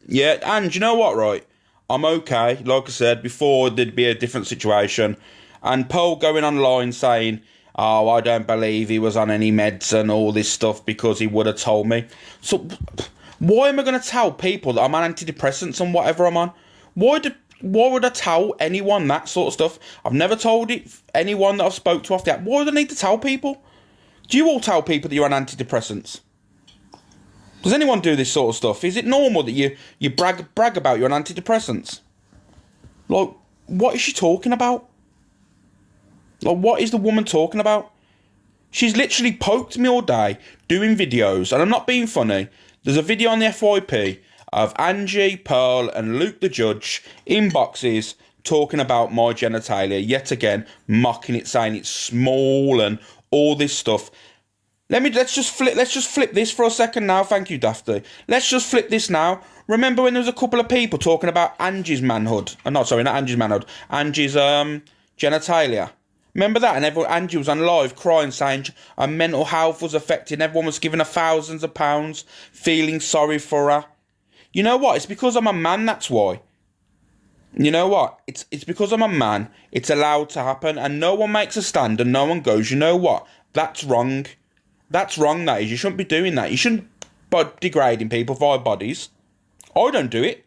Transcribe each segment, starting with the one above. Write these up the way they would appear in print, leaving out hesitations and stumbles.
Yeah, and you know what, right? I'm okay. Like I said before, there'd be a different situation. And Paul going online saying, "Oh, I don't believe he was on any meds and all this stuff because he would have told me." So, why am I going to tell people that I'm on antidepressants and whatever I'm on? Why would I tell anyone that sort of stuff? I've never told anyone that I've spoke to off the app. Why do I need to tell people? Do you all tell people that you're on antidepressants? Does anyone do this sort of stuff? Is it normal that you brag about you're on antidepressants? Like, what is she talking about? Like, what is the woman talking about? She's literally poked me all day doing videos, and I'm not being funny. There's a video on the FYP of Angie, Pearl, and Luke the Judge in boxes talking about my genitalia, yet again, mocking it, saying it's small and all this stuff. Let's just flip this for a second now. Thank you, Dafty. Let's just flip this now. Remember when there was a couple of people talking about Angie's manhood? Not Angie's manhood. Angie's genitalia. Remember that? And Angie was on live crying, saying her mental health was affected. Everyone was giving her thousands of pounds, feeling sorry for her. You know what? It's because I'm a man, that's why. You know what? It's because I'm a man. It's allowed to happen, and no one makes a stand, and no one goes, you know what? That's wrong. That's wrong, that is. You shouldn't be doing that. You shouldn't be degrading people via bodies. I don't do it.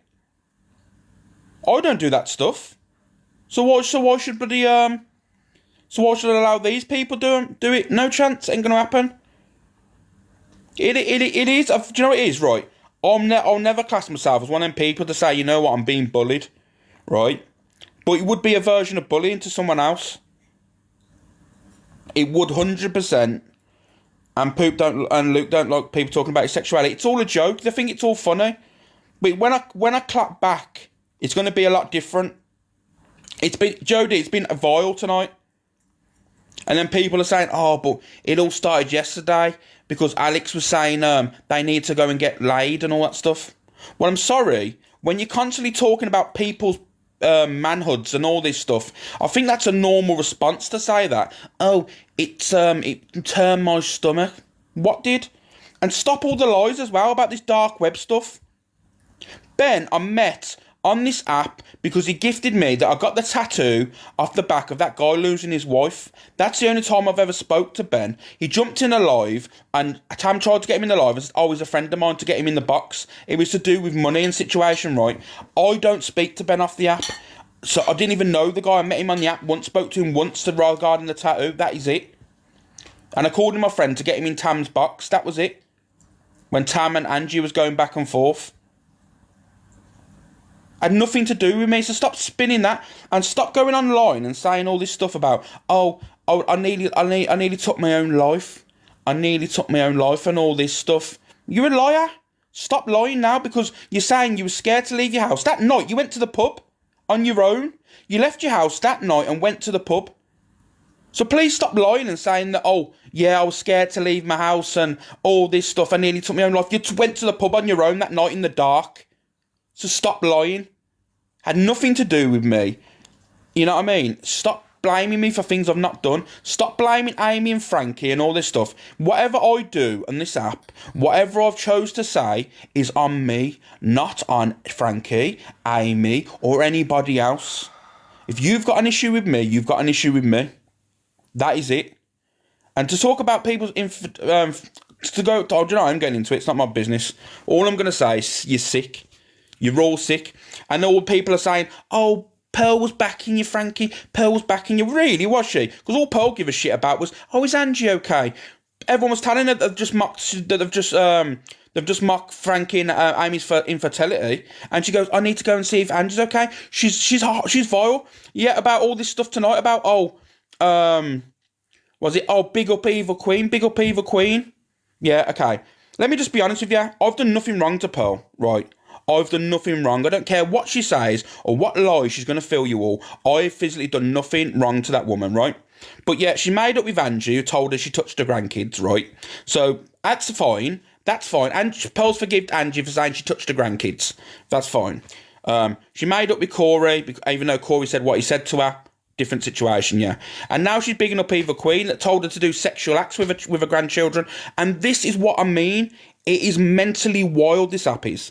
I don't do that stuff. So why should I allow these people do it? No chance. Ain't gonna happen. It is. Do you know what it is, right? I'll never class myself as one of them people to say, you know what, I'm being bullied, right? But it would be a version of bullying to someone else. It would 100%. And Luke don't like people talking about his sexuality. It's all a joke. They think it's all funny. But when I clap back, it's going to be a lot different. It's been vile tonight. And then people are saying, oh, but it all started yesterday because Alex was saying they need to go and get laid and all that stuff. Well, I'm sorry. When you're constantly talking about people's manhoods and all this stuff, I think that's a normal response to say that. Oh, it turned my stomach. What did? And stop all the lies as well about this dark web stuff. Ben, I met on this app because he gifted me that I got the tattoo off the back of that guy losing his wife. That's the only time I've ever spoke to Ben. He jumped in a live and Tam tried to get him in the live. I was a friend of mine to get him in the box. It was to do with money and situation, right? I don't speak to Ben off the app. So I didn't even know the guy. I met him on the app once, spoke to him once regarding the tattoo. That is it. And I called him my friend to get him in Tam's box. That was it. When Tam and Angie was going back and forth. Had nothing to do with me, so stop spinning that and stop going online and saying all this stuff about I nearly took my own life. I nearly took my own life and all this stuff. You're a liar. Stop lying now because you're saying you were scared to leave your house. That night you went to the pub on your own. You left your house that night and went to the pub. So please stop lying and saying that, oh, yeah, I was scared to leave my house and all this stuff. I nearly took my own life. You went to the pub on your own that night in the dark. So stop lying. Had nothing to do with me. You know what I mean? Stop blaming me for things I've not done. Stop blaming Amy and Frankie and all this stuff. Whatever I do on this app, whatever I've chose to say is on me, not on Frankie, Amy, or anybody else. If you've got an issue with me, you've got an issue with me. That is it. And to talk about people's I'm getting into it. It's not my business. All I'm going to say is you're sick. You're all sick. And all people are saying, oh, Pearl was backing you, Frankie. Pearl was backing you. Really, was she? Because all Pearl gave a shit about was, oh, is Angie okay? Everyone was telling her they've just mocked Frankie and Amy's infertility. And she goes, I need to go and see if Angie's okay. She's vile. Yeah, about all this stuff tonight about, was it, big up evil queen? Big up evil queen? Yeah, okay. Let me just be honest with you. I've done nothing wrong to Pearl, right? I've done nothing wrong. I don't care what she says or what lies she's going to fill you all. I've physically done nothing wrong to that woman, right? But yeah, she made up with Angie, who told her she touched her grandkids, right? So that's fine. That's fine. And Pearl's forgive Angie for saying she touched her grandkids. That's fine. She made up with Corey, even though Corey said what he said to her. Different situation, yeah. And now she's bigging up Eva Queen that told her to do sexual acts with her grandchildren. And this is what I mean. It is mentally wild, this app is.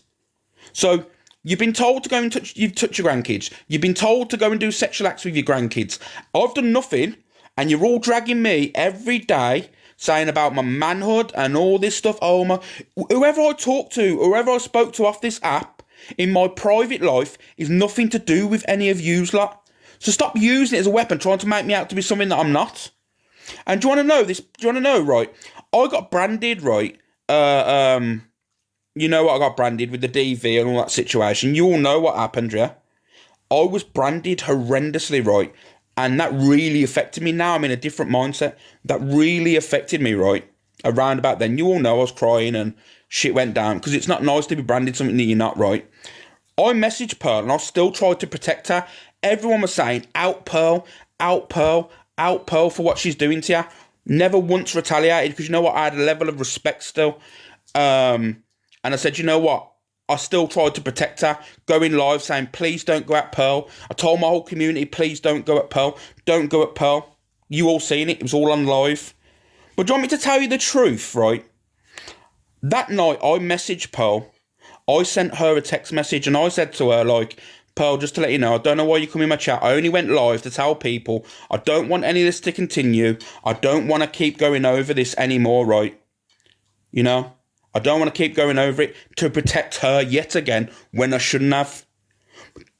So you've been told to go and touch your grandkids. You've been told to go and do sexual acts with your grandkids. I've done nothing, and you're all dragging me every day, saying about my manhood and all this stuff. Oh my! Whoever I talk to, whoever I spoke to off this app in my private life is nothing to do with any of yous lot. So stop using it as a weapon, trying to make me out to be something that I'm not. And do you want to know this? Do you want to know, right? I got branded, right? You know what? I got branded with the DV and all that situation. You all know what happened, yeah? I was branded horrendously, right? And that really affected me. Now I'm in a different mindset. That really affected me, right? Around about then. You all know I was crying and shit went down because it's not nice to be branded something that you're not, right? I messaged Pearl and I still tried to protect her. Everyone was saying, out Pearl, out Pearl, out Pearl for what she's doing to you. Never once retaliated because you know what? I had a level of respect still. And I said, you know what? I still tried to protect her, going live saying, please don't go at Pearl. I told my whole community, please don't go at Pearl. Don't go at Pearl. You all seen it. It was all on live. But do you want me to tell you the truth, right? That night, I messaged Pearl. I sent her a text message and I said to her, like, Pearl, just to let you know, I don't know why you come in my chat. I only went live to tell people I don't want any of this to continue. I don't want to keep going over this anymore, right? You know? I don't want to keep going over it to protect her yet again when I shouldn't have.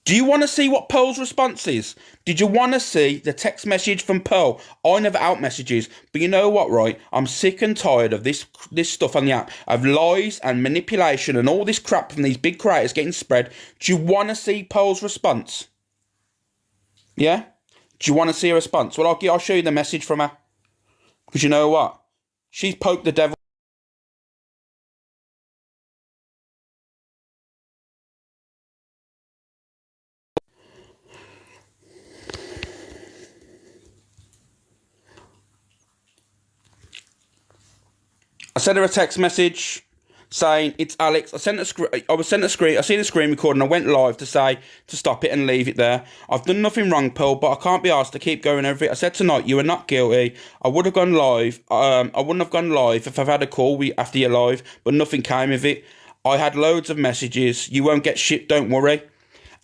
Do you want to see what Pearl's response is? Did you want to see the text message from Pearl? I never out messages, but you know what, right? I'm sick and tired of this stuff on the app, of lies and manipulation and all this crap from these big creators getting spread. Do you want to see Pearl's response? Yeah? Do you want to see a response? Well, I'll show you the message from her. Because you know what? She's poked the devil. I sent her a text message saying, it's Alex. I seen a screen recording. I went live to say to stop it and leave it there. I've done nothing wrong, Pearl, but I can't be asked to keep going over it. I said tonight, you are not guilty. I would have gone live. I wouldn't have gone live if I've had a call after you're live, but nothing came of it. I had loads of messages. You won't get shit, don't worry.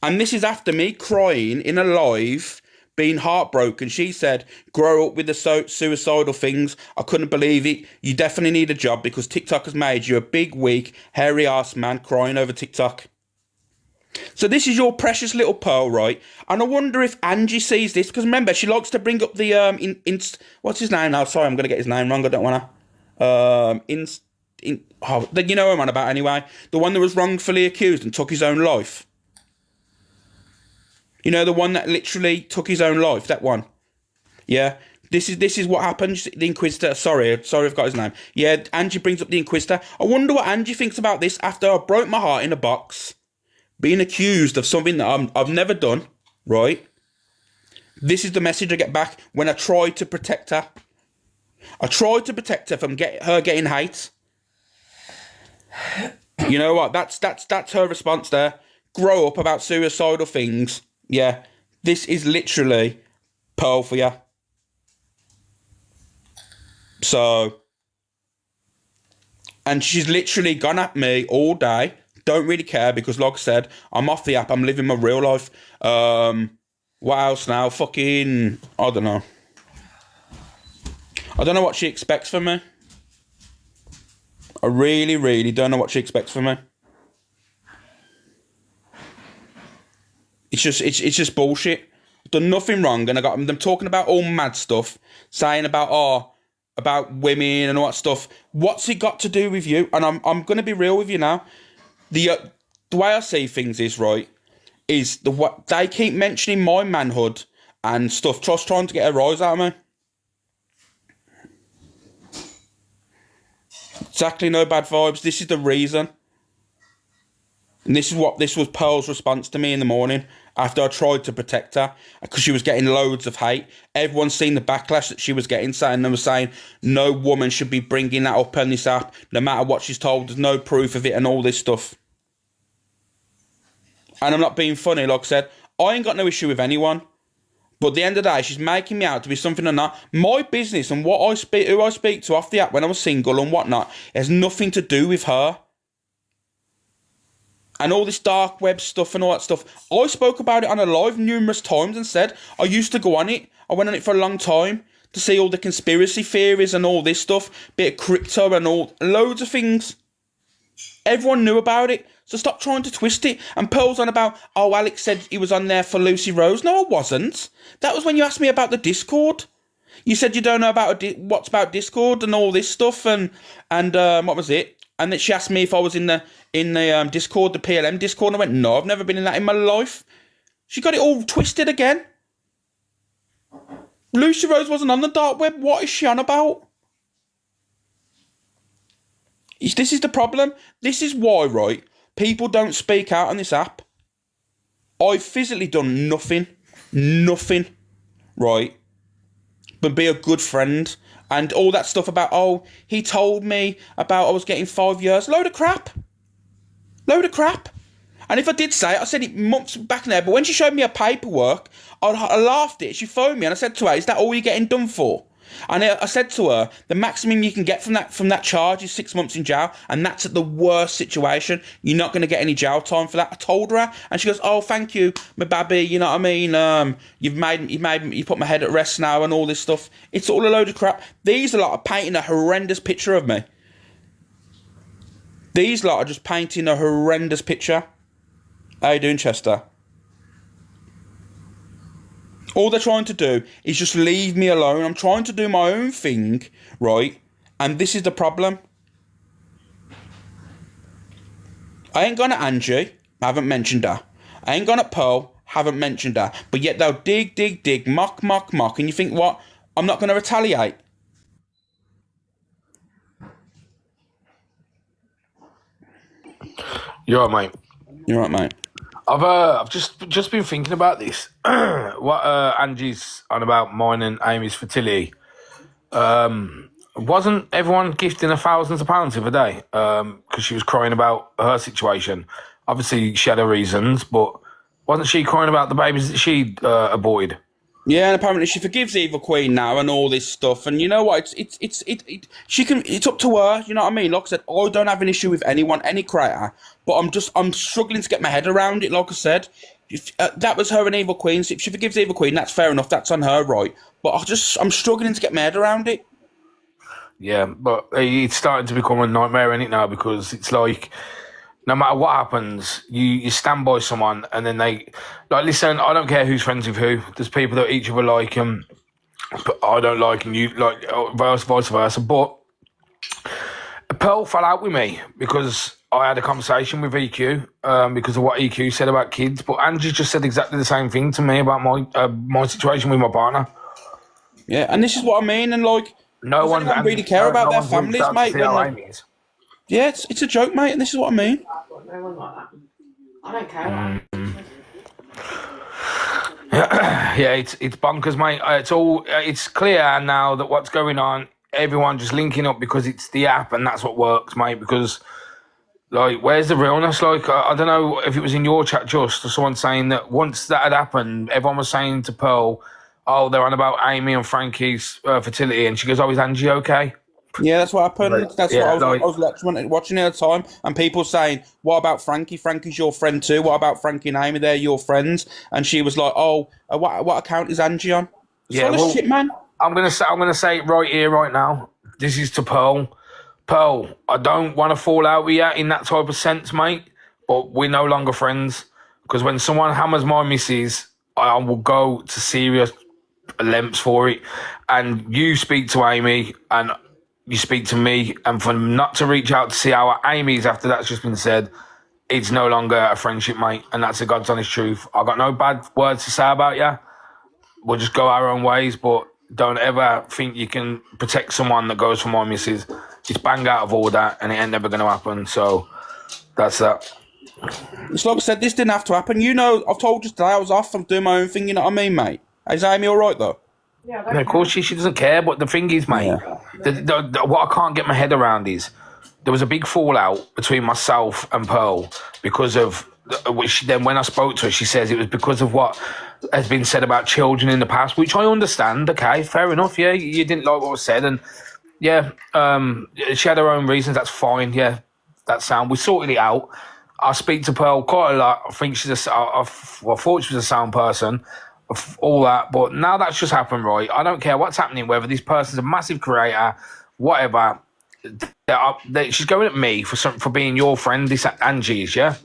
And this is after me crying in a live, being heartbroken. She said, grow up with the suicidal things. I couldn't believe it. You definitely need a job because TikTok has made you a big, weak, hairy ass man crying over TikTok. So this is your precious little Pearl, right? And I wonder if Angie sees this, because remember, she likes to bring up the, what's his name now? Sorry, I'm going to get his name wrong. I don't want to. You know who I'm on about anyway. The one that was wrongfully accused and took his own life. You know, the one that literally took his own life, that one. Yeah. This is what happened. The Inquisitor. Sorry, I've got his name. Yeah, Angie brings up the Inquisitor. I wonder what Angie thinks about this after I broke my heart in a box, being accused of something that I've never done, right? This is the message I get back when I tried to protect her. I tried to protect her from her getting hate. You know what? That's her response there. Grow up about suicidal things. Yeah, this is literally Pearl for you. So, and she's literally gone at me all day. Don't really care because, like I said, I'm off the app. I'm living my real life. What else now? Fucking, I don't know. I don't know what she expects from me. I really, really don't know what she expects from me. It's just bullshit. I've done nothing wrong, and I got them talking about all mad stuff, saying about women and all that stuff. What's it got to do with you? And I'm gonna be real with you now. The way I see things is right. Is what they keep mentioning my manhood and stuff, just trying to get a rise out of me. Exactly, no bad vibes. This is the reason. And this was Pearl's response to me in the morning after I tried to protect her because she was getting loads of hate. Everyone's seen the backlash that she was getting, saying they were saying no woman should be bringing that up on this app, no matter what she's told. There's no proof of it and all this stuff. And I'm not being funny, like I said. I ain't got no issue with anyone. But at the end of the day, she's making me out to be something I'm not. My business and who I speak to off the app when I was single and whatnot has nothing to do with her. and all this dark web stuff and all that stuff. I spoke about it on a live numerous times and said I used to go on it. I went on it for a long time to see all the conspiracy theories and all this stuff, bit of crypto and all, loads of things. Everyone knew about it, so stop trying to twist it. And Pearl's on about, oh, Alex said he was on there for Lucy Rose. No, I wasn't. That was when you asked me about the Discord. You said you don't know about what's about Discord and all this stuff, and what was it? And then she asked me if I was in the Discord, the PLM Discord, and I went, no, I've never been in that in my life. She got it all twisted again. Lucy Rose wasn't on the dark web. What is she on about? This is the problem. This is why, right, people don't speak out on this app. I've physically done nothing, right, but be a good friend. And all that stuff about, oh, he told me about I was getting 5 years. Load of crap. And if I did say it, I said it months back there, but when she showed me her paperwork, I laughed at it. She phoned me and I said to her, is that all you're getting done for? And I said to her, the maximum you can get from that charge is 6 months in jail, and that's at the worst situation. You're not going to get any jail time for that. I told her, and she goes, "Oh, thank you, my baby. You know what I mean? You put my head at rest now, and all this stuff. It's all a load of crap. These lot are painting a horrendous picture of me. These lot are just painting a horrendous picture. How you doing, Chester? All they're trying to do is just leave me alone. I'm trying to do my own thing, right? And this is the problem. I ain't gone at Angie, haven't mentioned her. I ain't gone at Pearl, haven't mentioned her. But yet they'll dig, mock. And you think, what? I'm not going to retaliate. You're right, mate. You're right, mate. I've just been thinking about this. What Angie's on about mine and Amy's fertility. Wasn't everyone gifting her thousands of pounds the other day? Because she was crying about her situation. Obviously, she had her reasons, but wasn't she crying about the babies that she aborted? Yeah, and apparently she forgives Evil Queen now and all this stuff. And you know what? It's up to her. You know what I mean? Like I said, I don't have an issue with anyone, any creator, but I'm struggling to get my head around it. Like I said, if, that was her and Evil Queen. So if she forgives Evil Queen, that's fair enough. That's on her, right? But I'm struggling to get my head around it. Yeah, but it's starting to become a nightmare, isn't it now? Because it's like, no matter what happens, you stand by someone, and then they like, listen, I don't care who's friends with who. There's people that each other like them, but I don't like, and you like, vice versa. But Pearl fell out with me because I had a conversation with EQ because of what EQ said about kids. But Angie just said exactly the same thing to me about my situation with my partner. Yeah, and this is what I mean. And like, no one really care about their families, mate. Yeah, it's a joke, mate, and this is what I mean. No one like that. I don't care. Yeah, it's bonkers, mate. It's clear now that what's going on, everyone just linking up because it's the app and that's what works, mate. Because, like, where's the realness? Like, I don't know if it was in your chat just or someone saying that once that had happened, everyone was saying to Pearl, oh, they're on about Amy and Frankie's fertility, and she goes, oh, is Angie okay? Yeah, that's what happened. Right. That's Yeah, what I was watching at the time, and people saying, "What about Frankie? Frankie's your friend too. What about Frankie and Amy? They're your friends." And she was like, "Oh, what account is Angie on?" It's full of shit, man. I'm gonna say it right here, right now. This is to Pearl. Pearl, I don't want to fall out with you in that type of sense, mate. But we're no longer friends because when someone hammers my missus, I will go to serious lengths for it. And you speak to Amy and you speak to me, and for not to reach out to see how Amy's after that's just been said, it's no longer a friendship, mate, and that's the God's honest truth. I got no bad words to say about you. We'll just go our own ways, but don't ever think you can protect someone that goes for my missus. It's bang out of order, and it ain't never going to happen, so that's that. It's like I said, this didn't have to happen. You know, I've told you today I was off, I'm doing my own thing, you know what I mean, mate? Is Amy alright, though? Yeah, no, of course she doesn't care, but the thing is, mate, what I can't get my head around is there was a big fallout between myself and Pearl because of which. Then when I spoke to her, she says it was because of what has been said about children in the past, which I understand. Okay, fair enough. Yeah, you didn't like what was said, and yeah, she had her own reasons. That's fine. Yeah, that's sound. We sorted it out. I speak to Pearl quite a lot. I think I thought she was a sound person, all that. But now that's just happened, right? I don't care what's happening, whether this person's a massive creator, whatever. She's going at me for being your friend. This Angie is, yeah.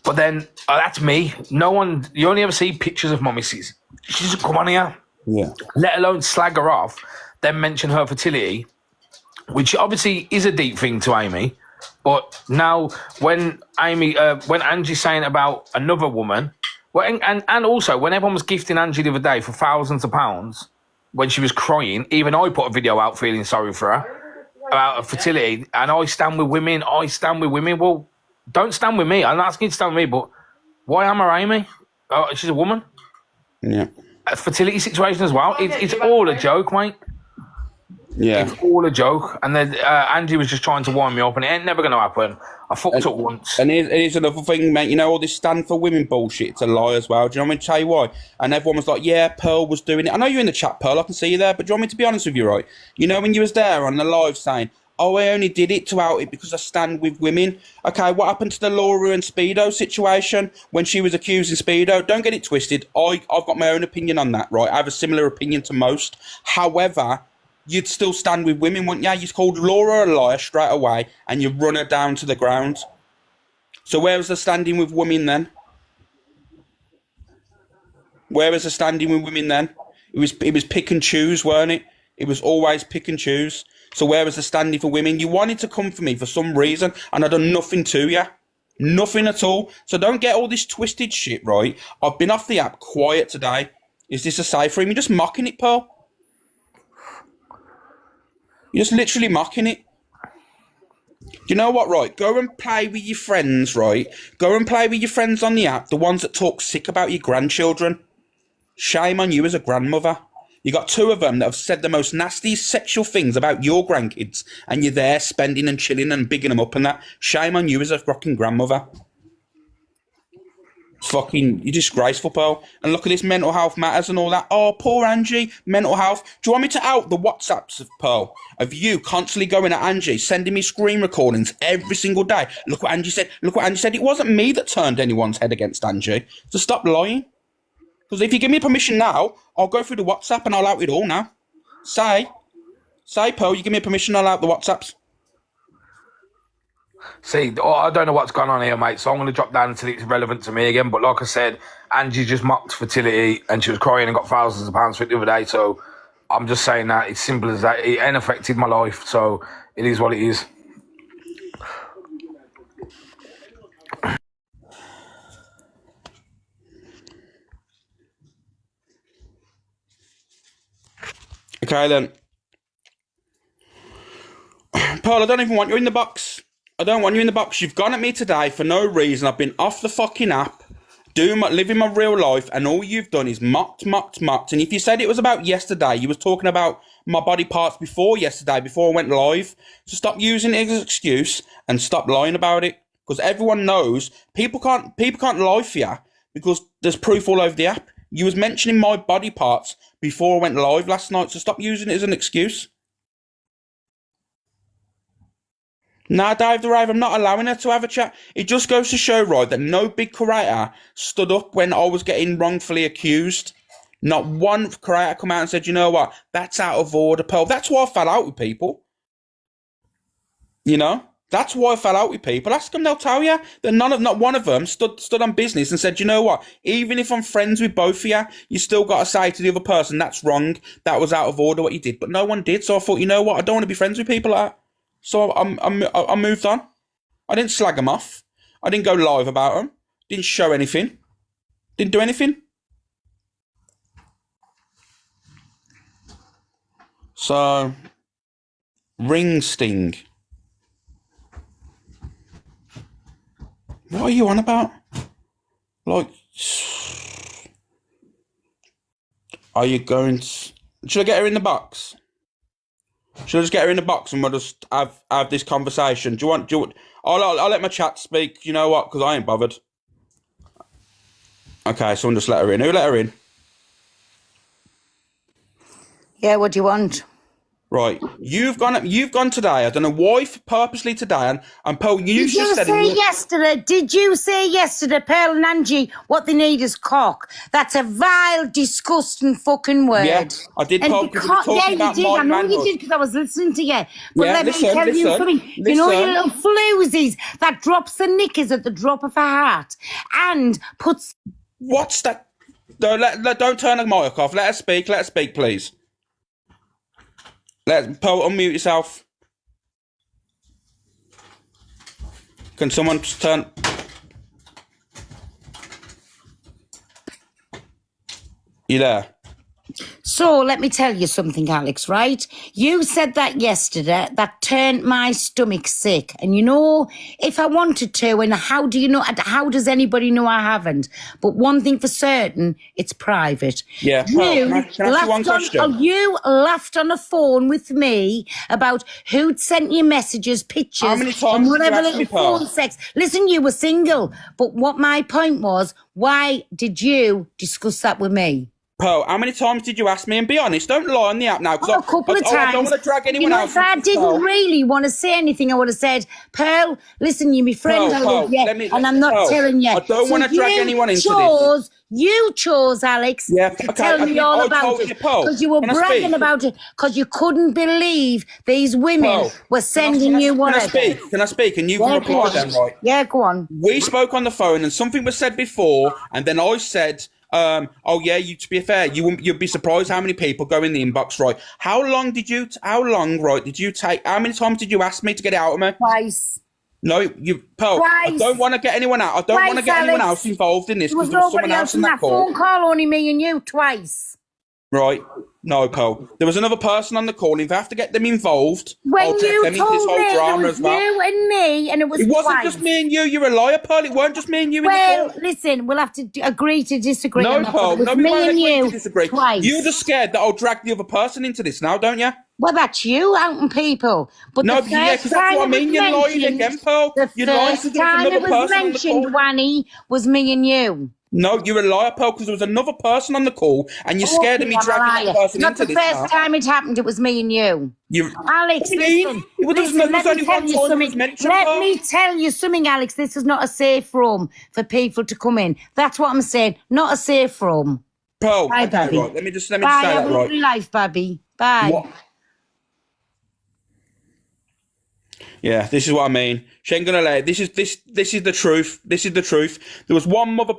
But then that's me. No one. You only ever see pictures of my missus. She doesn't come on here. Yeah. Let alone slag her off. Then mention her fertility, which obviously is a deep thing to Amy. But now when Angie's saying about another woman, well, and also when everyone was gifting Angie the other day for thousands of pounds when she was crying, even I put a video out feeling sorry for her about her fertility, and I stand with women. Well, don't stand with me. I'm not asking you to stand with me, but why am I Amy? She's a woman. Yeah. A fertility situation as well. It's all a joke, mate. Yeah. It's all a joke. And then Angie was just trying to wind me up, and it ain't never going to happen. I fucked up once. And here's another thing, mate. You know, all this stand for women bullshit, it's a lie as well. Do you know what I mean? Tell you why. And everyone was like, yeah, Pearl was doing it. I know you're in the chat, Pearl. I can see you there. But do you want me to be honest with you, right? You know, when you was there on the live saying, oh, I only did it to out it because I stand with women. Okay, what happened to the Laura and Speedo situation when she was accusing Speedo? Don't get it twisted. I've got my own opinion on that, right? I have a similar opinion to most. However, you'd still stand with women, wouldn't you? You called Laura a liar straight away and you run her down to the ground. So where was the standing with women then? Where was the standing with women then? It was pick and choose, weren't it? It was always pick and choose. So where was the standing for women? You wanted to come for me for some reason, and I done nothing to you. Nothing at all. So don't get all this twisted shit, right? I've been off the app quiet today. Is this a safe room? You're just mocking it, Pearl. You're just literally mocking it. You know what, right? Go and play with your friends, right? Go and play with your friends on the app, the ones that talk sick about your grandchildren. Shame on you as a grandmother. You got two of them that have said the most nasty sexual things about your grandkids, and you're there spending and chilling and bigging them up and that. Shame on you as a fucking grandmother. Fucking, you're disgraceful, Pearl. And look at this mental health matters and all that. Oh, poor Angie, mental health. Do you want me to out the WhatsApps of Pearl? Of you constantly going at Angie, sending me screen recordings every single day. Look what Angie said. Look what Angie said. It wasn't me that turned anyone's head against Angie. So stop lying. Because if you give me permission now, I'll go through the WhatsApp and I'll out it all now. Say, Pearl, you give me permission, I'll out the WhatsApps. See, I don't know what's going on here, mate, so I'm going to drop down until it's relevant to me again. But like I said, Angie just mocked fertility and she was crying and got thousands of pounds for it the other day. So I'm just saying that it's simple as that. It ain't affected my life, so it is what it is. Okay, then. Pearl, I don't even want you in the box. I don't want you in the box. You've gone at me today for no reason. I've been off the fucking app, living my real life, and all you've done is mocked. And if you said it was about yesterday, you was talking about my body parts before yesterday, before I went live. So stop using it as an excuse and stop lying about it. Because everyone knows people can't lie for you because there's proof all over the app. You was mentioning my body parts before I went live last night, so stop using it as an excuse. Nah, Dave the Rave, I'm not allowing her to have a chat. It just goes to show, right, that no big creator stood up when I was getting wrongfully accused. Not one creator come out and said, you know what, that's out of order, Pearl. That's why I fell out with people. You know? That's why I fell out with people. Ask them, they'll tell you that not one of them stood on business and said, you know what, even if I'm friends with both of you, you still got to say to the other person, that's wrong, that was out of order what you did. But no one did, so I thought, you know what, I don't want to be friends with people like that. So I moved on. I didn't slag them off. I didn't go live about them. Didn't show anything. Didn't do anything. So, ring sting. What are you on about? Like, are you going to... Should I get her in the box? Should I just get her in the box and we'll just have this conversation? Do you want... I'll let my chat speak. You know what? Because I ain't bothered. Okay, someone just let her in. Who let her in? Yeah, what do you want? Right. You've gone today. I don't know why purposely today. And Pearl, you just said Did you say yesterday, Pearl and Angie, what they need is cock? That's a vile, disgusting fucking word. Yeah, I did, Pearl, because we were talking about my I know you manhood. did, because I was listening to you. But Yeah, let me tell you something. You know your little floozies that drops the knickers at the drop of a hat and puts... What's that? Don't turn the mic off. Let us speak, please. Pearl, unmute yourself. Can someone just turn... You there? So let me tell you something, Alex, right? You said that yesterday, that turned my stomach sick. And you know, if I wanted to, and how does anybody know I haven't? But one thing for certain, it's private. Yeah, Pearl, can I ask you one question? You laughed on the phone with me about who'd sent you messages, pictures, how many times and whatever did you ask me, little phone Pearl? sex. Listen, you were single. But what my point was, why did you discuss that with me? Pearl, how many times did you ask me? And be honest, don't lie on the app now, because a couple of times. I don't want to drag anyone else. If I didn't really want to say anything, I would have said, Pearl, listen, you're my friend, I love you, and I'm not telling you. I don't want to drag anyone into this. You chose, Alex, to tell me all about it, because you were bragging about it, because you couldn't believe these women were sending you whatever. Can I speak? And you can reply then, right? Yeah, go on. We spoke on the phone, and something was said before, and then I said... oh yeah, to be fair, you'd be surprised how many people go in the inbox, right? How long did you take? How many times did you ask me to get it out of me? Twice. No, Pearl, I don't want to get anyone out. I don't want to get anyone else involved in this, because there was someone else in that call. Phone call, only me and you, twice. Right. No, Pearl. There was another person on the call. If I have to get them involved, when I'll take them into this whole drama as well. You and me, and it wasn't just me and you. You're a liar, Pearl. It weren't just me and you in the call. Well, listen, we'll have to agree to disagree. No, Pearl. No, we won't agree to disagree. Twice. You're just scared that I'll drag the other person into this now, don't you? Well, that's you outing people. But no, because that's what I mean. You're lying again, Pearl. The first time it was mentioned, Wanny, was me and you. No, you're a liar, Pearl, because there was another person on the call, and you're scared of me dragging that person into this. Not the first time it happened, it was me and you. Alex, listen, let me tell you something, Alex. This is not a safe room for people to come in. That's what I'm saying. Not a safe room. Pearl, bye, Babby. Right. Let me just say that right. Have a lovely life, Babby. Bye. What? Yeah, this is what I mean. She ain't gonna let it. This is the truth. This is the truth. There was one other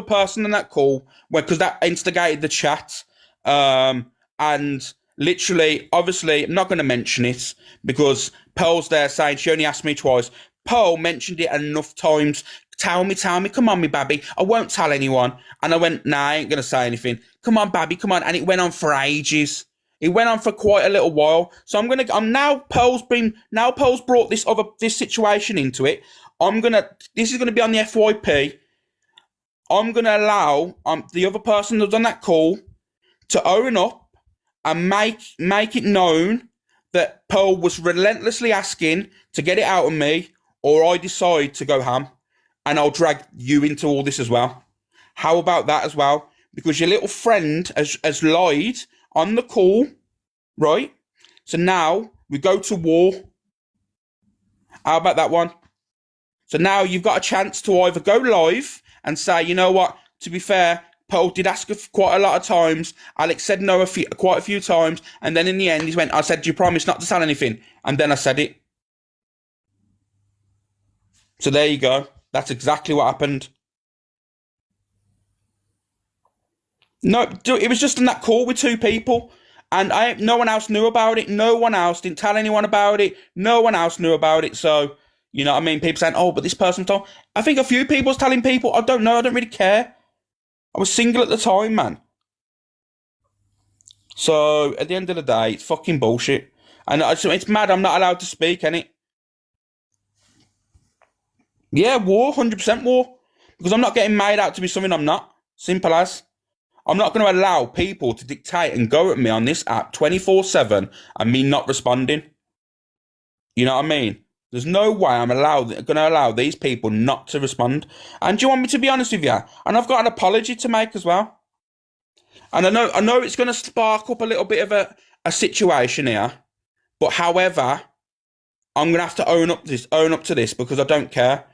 person in that call because that instigated the chat. And literally, obviously, I'm not gonna mention it because Pearl's there saying she only asked me twice. Pearl mentioned it enough times. Tell me, come on, me babby. I won't tell anyone. And I went, nah, I ain't gonna say anything. Come on, babby, come on. And it went on for ages. It went on for quite a little while. So Pearl's brought this situation into it. This is gonna be on the FYP. I'm gonna allow the other person that's on that call to own up and make it known that Pearl was relentlessly asking to get it out of me, or I decide to go ham, and I'll drag you into all this as well. How about that as well? Because your little friend has lied on the call, right? So now we go to war. How about that one? So now you've got a chance to either go live and say, you know what, to be fair, Pearl did ask quite a lot of times. Alex said no quite a few times. And then in the end, I said, do you promise not to tell anything? And then I said it. So there you go. That's exactly what happened. No, it was just in that call with two people. And no one else knew about it. No one else didn't tell anyone about it. No one else knew about it. So, you know what I mean? People saying, oh, but this person told. I think a few people was telling people. I don't know. I don't really care. I was single at the time, man. So, at the end of the day, it's fucking bullshit. And it's mad I'm not allowed to speak, innit? Yeah, war. 100% war. Because I'm not getting made out to be something I'm not. Simple as. I'm not going to allow people to dictate and go at me on this app 24/7 and me not responding. You know what I mean? There's no way I'm going to allow these people not to respond. And do you want me to be honest with you? And I've got an apology to make as well. And I know it's going to spark up a little bit of a situation here, but however, I'm gonna have to own up to this because I don't care.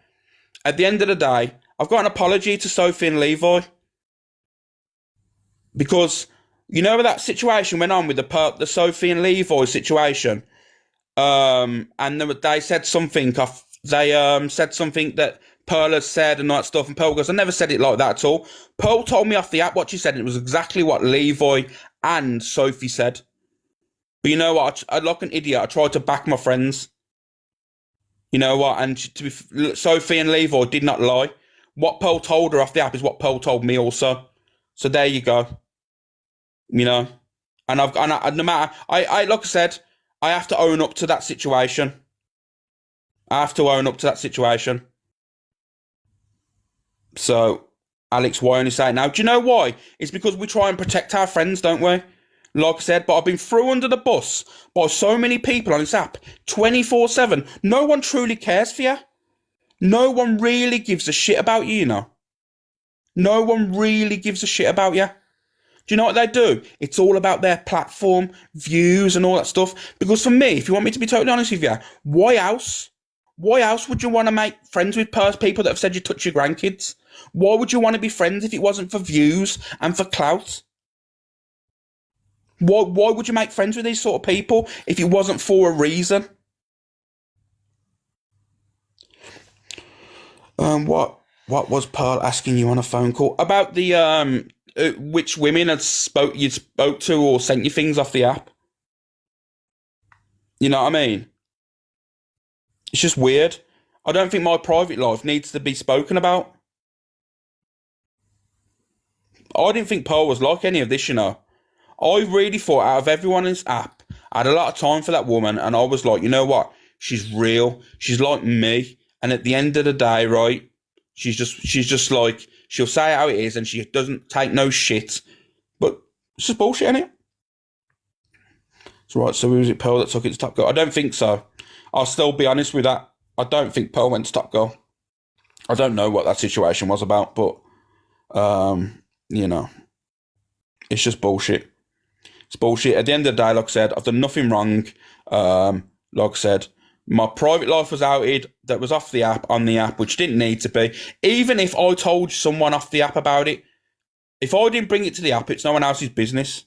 At the end of the day, I've got an apology to Sophie and Levi because you know that situation went on with the Sophie and Levi situation, and they said something. They said something that Pearl has said and all that stuff, and Pearl goes, "I never said it like that at all." Pearl told me off the app what she said, and it was exactly what Levi and Sophie said. But you know what? I like an idiot. I tried to back my friends. You know what? And Sophie and Levi did not lie. What Pearl told her off the app is what Pearl told me also. So there you go. You know, and no matter, I like I said, I have to own up to that situation. I have to own up to that situation. So, Alex, why only say it now? Do you know why? It's because we try and protect our friends, don't we? Like I said, but I've been thrown under the bus by so many people on this app, 24/7. No one truly cares for you. No one really gives a shit about you, you know. No one really gives a shit about you. Do you know what they do? It's all about their platform, views and all that stuff. Because for me, if you want me to be totally honest with you, why else? Why else would you want to make friends with people that have said you touch your grandkids? Why would you want to be friends if it wasn't for views and for clout? Why would you make friends with these sort of people if it wasn't for a reason? What was Pearl asking you on a phone call about the which women you spoke to or sent you things off the app? You know what I mean? It's just weird. I don't think my private life needs to be spoken about. I didn't think Pearl was like any of this, you know. I really thought out of everyone in this app, I had a lot of time for that woman, and I was like, you know what? She's real. She's like me. And at the end of the day, right, she's just like, she'll say how it is, and she doesn't take no shit. But it's just bullshit, isn't it? So right, so was it Pearl that took it to Top Girl? I don't think so. I'll still be honest with that. I don't think Pearl went to Top Girl. I don't know what that situation was about, but you know, it's just bullshit. It's bullshit. At the end of the day, like I said, I've done nothing wrong. Like I said, my private life was outed. That was off the app, on the app, which didn't need to be. Even if I told someone off the app about it, if I didn't bring it to the app, it's no one else's business.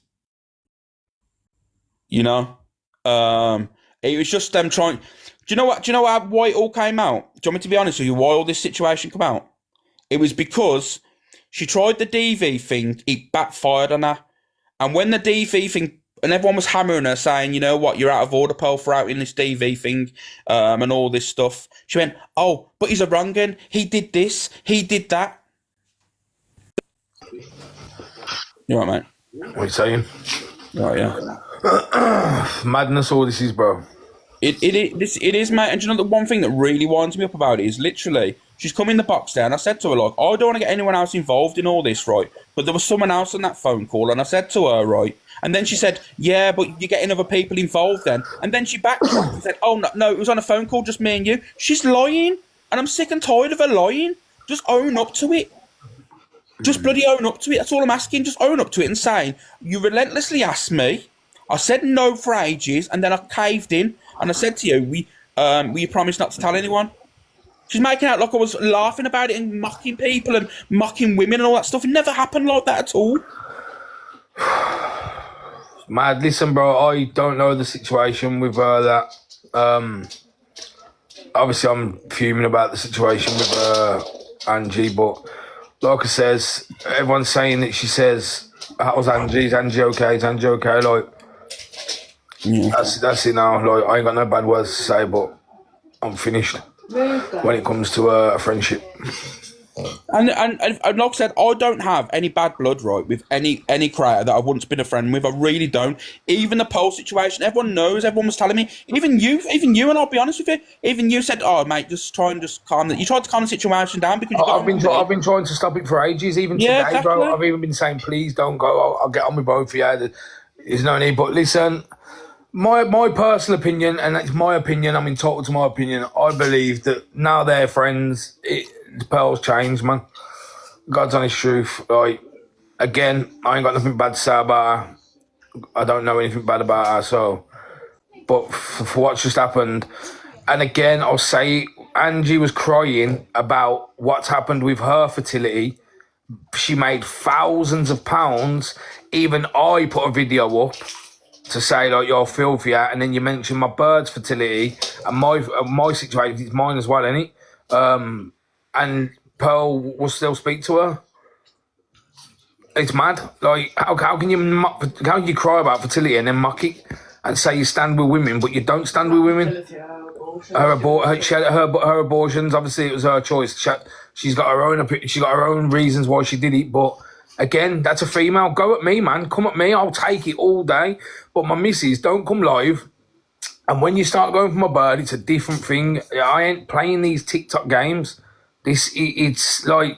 You know? It was just them trying. Do you know why it all came out? Do you want me to be honest with you? Why all this situation came out? It was because she tried the DV thing. It backfired on her. And when the DV thing, and everyone was hammering her, saying, you know what, you're out of order, Pearl, for outing this DV thing, and all this stuff. She went, oh, but he's a wrong'un. He did this. He did that. You right, mate? What are you saying? Right, yeah. Madness all this is, bro. It is, mate. And do you know the one thing that really winds me up about it is literally, she's come in the box there, and I said to her, like, I don't want to get anyone else involved in all this, right? But there was someone else on that phone call, and I said to her, right? And then she said, yeah, but you're getting other people involved then. And then she backtracked and said, oh, no, it was on a phone call, just me and you. She's lying, and I'm sick and tired of her lying. Just own up to it. Just bloody own up to it. That's all I'm asking. Just own up to it and saying, you relentlessly asked me. I said no for ages, and then I caved in, and I said to you, will you promise not to tell anyone? She's making out like I was laughing about it and mocking people and mocking women and all that stuff. It never happened like that at all. Mad, listen, bro, I don't know the situation with that. Obviously, I'm fuming about the situation with Angie, but like I says, everyone's saying that she says, how's Angie? Is Angie okay? Is Angie okay? Like, yeah. That's it now. Like, I ain't got no bad words to say, but I'm finished when it comes to a friendship. And like I said, I don't have any bad blood, right, with any creator that I've once been a friend with. I really don't. Even the poll situation, everyone knows. Everyone was telling me. Even you, and I'll be honest with you. Even you said, "Oh, mate, just try and just calm it." You tried to calm the situation down because I've been trying to stop it for ages. Even today, exactly. Bro, I've even been saying, "Please don't go. I'll get on with both of you." There's no need. But listen. My personal opinion, and it's my opinion, I'm entitled to my opinion, I believe that now they're friends, the Pearl's changed, man. God's honest truth. Like, again, I ain't got nothing bad to say about her. I don't know anything bad about her, so. But for what's just happened, and again, I'll say Angie was crying about what's happened with her fertility. She made thousands of pounds. Even I put a video up to say like you're filthy, and then you mentioned my bird's fertility and my situation. It's mine as well, isn't it? And Pearl will still speak to her. It's mad. Like how can how can you cry about fertility and then mock it and say you stand with women, but you don't stand with women? Her abortions. Obviously, it was her choice. She's got her own. She got her own reasons why she did it. But again, that's a female. Go at me, man. Come at me. I'll take it all day. But my missus, don't come live. And when you start going for my bird, it's a different thing. I ain't playing these TikTok games. It's like.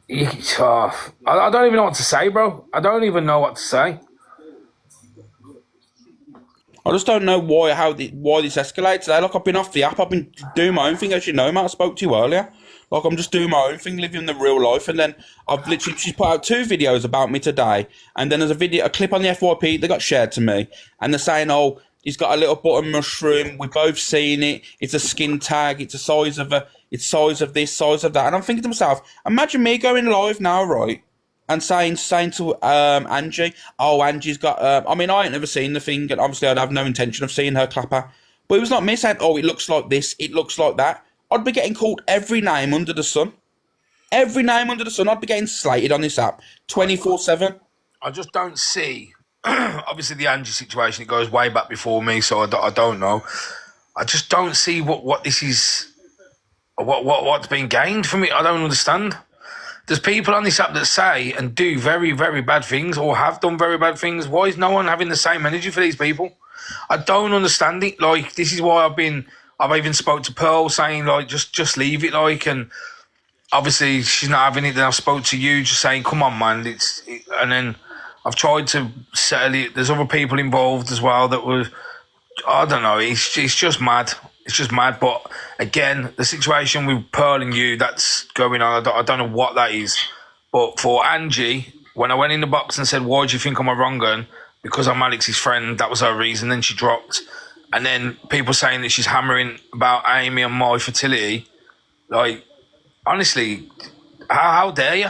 I don't even know what to say, bro. I don't even know what to say. I just don't know why this escalates today. Like, I've been off the app, I've been doing my own thing, as you know, Matt. I spoke to you earlier. Like, I'm just doing my own thing, living the real life, and then she's put out 2 videos about me today, and then there's a clip on the FYP that got shared to me, and they're saying, oh, he's got a little button mushroom, we've both seen it, it's a skin tag, it's size of this, size of that, and I'm thinking to myself, imagine me going live now, right, and saying to Angie, oh, Angie's got. I mean, I ain't never seen the thing, and obviously I'd have no intention of seeing her clapper. But it was not me saying, oh, it looks like this, it looks like that. I'd be getting called every name under the sun. Every name under the sun. I'd be getting slated on this app 24/7. I just don't see. Obviously, the Angie situation, it goes way back before me, so I don't know. I just don't see what this is. What's been gained from it. I don't understand. There's people on this app that say and do very, very bad things or have done very bad things. Why is no one having the same energy for these people? I don't understand it. Like, this is why I've even spoke to Pearl saying, like, just leave it, like, and obviously she's not having it. Then I spoke to you just saying, come on, man. And then I've tried to settle it. There's other people involved as well that were, I don't know. It's just mad. It's just mad. But again, the situation with Pearl and you that's going on, I don't know what that is. But for Angie, when I went in the box and said, why do you think I'm a wrong gun? Because I'm Alex's friend, that was her reason. Then she dropped. And then people saying that she's hammering about Amy and my fertility. Like, honestly, how dare you?